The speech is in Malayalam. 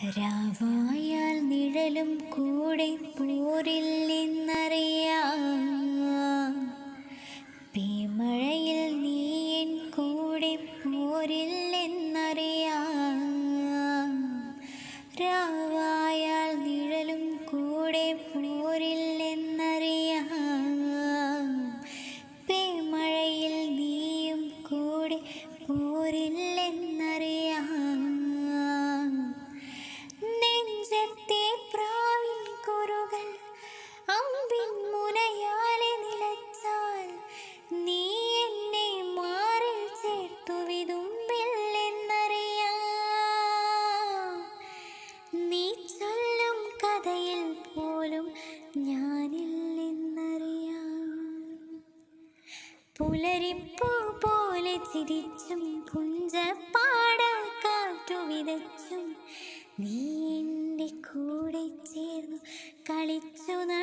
രാവായാൽ നിഴലും കൂടെ പോരില്ലെന്നറിയാം. പേമഴയിൽ നീ എൻ കൂടെ പോരില്ലെന്നറിയാം. രാവായാൽ നിഴലും കൂടെ പോരില്ലെന്നറിയാം. പേമഴയിൽ നീയും കൂടെ പോരില്ലെന്നറിയാം. നെഞ്ചത്തെ പ്രാവിൻ കുറുകൾ അമ്പിൻ മുനയാലെ നിലച്ചാൽ നീ എന്നെ മാറിൽ ചേർത്തു വിതുമ്പില്ലെന്നറിയാം. നീ ചൊല്ലും കഥയിൽ പോലും ഞാനില്ലെന്നറിയാം. പുലരിപ്പൂ പോലെ ചിരിച്ചും പുഞ്ചപ്പാട കാറ്റു വിതച്ചും നീ എൻ്റെ കൂടെ ചേർന്നു കളിച്ചു.